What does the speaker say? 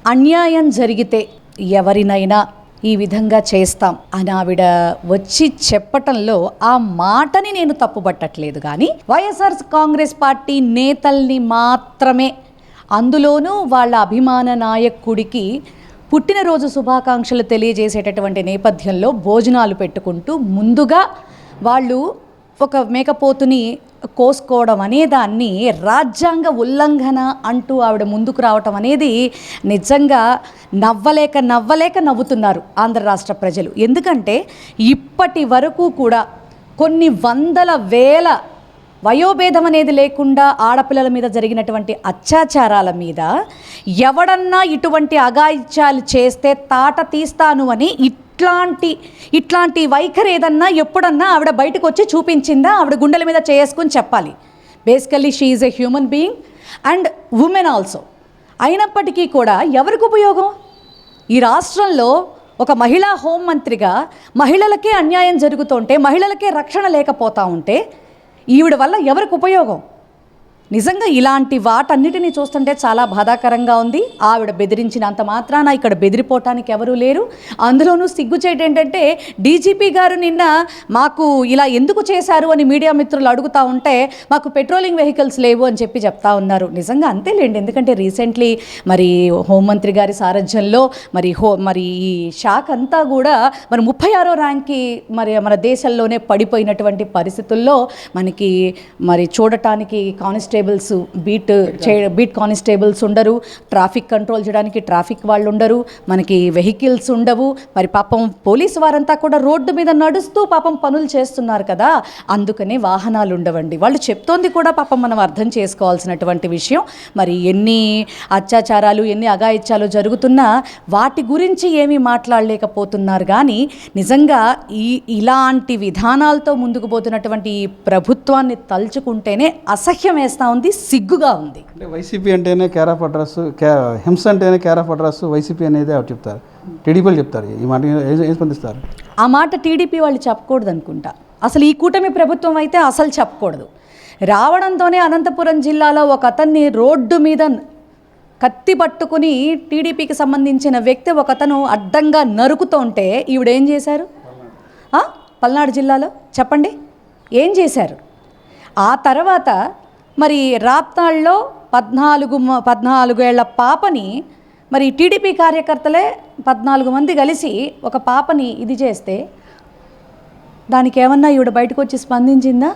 అన్యాయం జరిగితే ఎవరినైనా ఈ విధంగా చేస్తాం అని ఆవిడ వచ్చి చెప్పటంలో ఆ మాటని నేను తప్పుపట్టట్లేదు, కానీ వైఎస్ఆర్ కాంగ్రెస్ పార్టీ నేతల్ని మాత్రమే, అందులోనూ వాళ్ళ అభిమాన నాయకుడికి పుట్టినరోజు శుభాకాంక్షలు తెలియజేసేటటువంటి నేపథ్యంలో భోజనాలు పెట్టుకుంటూ ముందుగా వాళ్ళు ఒక మేకపోతుని కోసుకోవడం అనేదాన్ని రాజ్యాంగ ఉల్లంఘన అంటూ ఆవిడ ముందుకు రావటం అనేది నిజంగా నవ్వలేక నవ్వుతున్నారు ఆంధ్ర రాష్ట్ర ప్రజలు. ఎందుకంటే ఇప్పటి వరకు కూడా కొన్ని వందల వేల వయోభేదం అనేది లేకుండా ఆడపిల్లల మీద జరిగినటువంటి అత్యాచారాల మీద ఎవడన్నా ఇటువంటి అఘాయిత్యాలు చేస్తే తాట తీస్తాను అని ఇట్లాంటి వైఖరి ఏదన్నా ఎప్పుడన్నా ఆవిడ బయటకు వచ్చి చూపించిందా? ఆవిడ గుండెల మీద చేసుకుని చెప్పాలి. Basically she is a human being and women also. అయినప్పటికీ కూడా ఎవరికి ఉపయోగం? ఈ రాష్ట్రంలో ఒక మహిళా హోంమంత్రిగా మహిళలకే అన్యాయం జరుగుతుంటే, మహిళలకే రక్షణ లేకపోతూ ఉంటే ఈవిడ వల్ల ఎవరికి ఉపయోగం? నిజంగా ఇలాంటి వాటన్నిటినీ చూస్తుంటే చాలా బాధాకరంగా ఉంది. ఆవిడ బెదిరించినంత మాత్రాన ఇక్కడ బెదిరిపోవటానికి ఎవరూ లేరు. అందులోనూ సిగ్గుచేటు ఏంటంటే డీజీపీ గారు నిన్న మాకు ఇలా ఎందుకు చేశారు అని మీడియా మిత్రులు అడుగుతూ ఉంటే మాకు పెట్రోలింగ్ వెహికల్స్ లేవు అని చెప్తా ఉన్నారు. నిజంగా అంతేలేండి, ఎందుకంటే రీసెంట్లీ మరి హోంమంత్రి గారి సారథ్యంలో మరి ఈ శాఖ అంతా కూడా మరి 36వ ర్యాంక్కి మరి మన దేశంలోనే పడిపోయినటువంటి పరిస్థితుల్లో మనకి మరి చూడటానికి బీట్ కానిస్టేబుల్స్ ఉండరు, ట్రాఫిక్ కంట్రోల్ చేయడానికి ట్రాఫిక్ వాళ్ళు ఉండరు, మనకి వెహికల్స్ ఉండవు. మరి పాపం పోలీసు వారంతా కూడా రోడ్డు మీద నడుస్తూ పాపం పనులు చేస్తున్నారు కదా, అందుకనే వాహనాలు ఉండవండి. వాళ్ళు చెప్తోంది కూడా పాపం మనం అర్థం చేసుకోవాల్సినటువంటి విషయం. మరి ఎన్ని అత్యాచారాలు, ఎన్ని అఘాయిత్యాలు జరుగుతున్నా వాటి గురించి ఏమీ మాట్లాడలేకపోతున్నారు. కానీ నిజంగా ఇలాంటి విధానాలతో ముందుకు పోతున్నటువంటి ఈ ప్రభుత్వాన్ని తలుచుకుంటేనే అసహ్యం వేస్తూ ఉంది, సిగ్గుగా ఉంది. అంటే వైసీపీ అంటేనే కేర్ ఆఫ్ అడ్రస్, హింస అంటేనే కేర్ ఆఫ్ అడ్రస్ వైసీపీ అనేది అవి చెప్తారు. టీడీపీలు చెప్తారు. ఈ మాట ఏం స్పందిస్తారు? ఆ మాట టీడీపీ వాళ్ళు చెప్పకూడదు అనుకుంటా. అసలు ఈ కూటమి ప్రభుత్వం అయితే అసలు చెప్పకూడదు. రావడంతోనే అనంతపురం జిల్లాలో ఒక అతన్ని రోడ్డు మీద కత్తి పట్టుకుని టీడీపీకి సంబంధించిన వ్యక్తి ఒక అతను అడ్డంగా నరుకుతుంటే ఈవిడేం చేశారు? పల్నాడు జిల్లాలో చెప్పండి ఏం చేశారు? ఆ తర్వాత మరి రాప్తాళ్ళలో 14 ఏళ్ల పాపని మరి టీడీపీ కార్యకర్తలే 14 మంది కలిసి ఒక పాపని ఇది చేస్తే దానికి ఏమన్నా ఈవిడ బయటకు వచ్చి స్పందించిందా?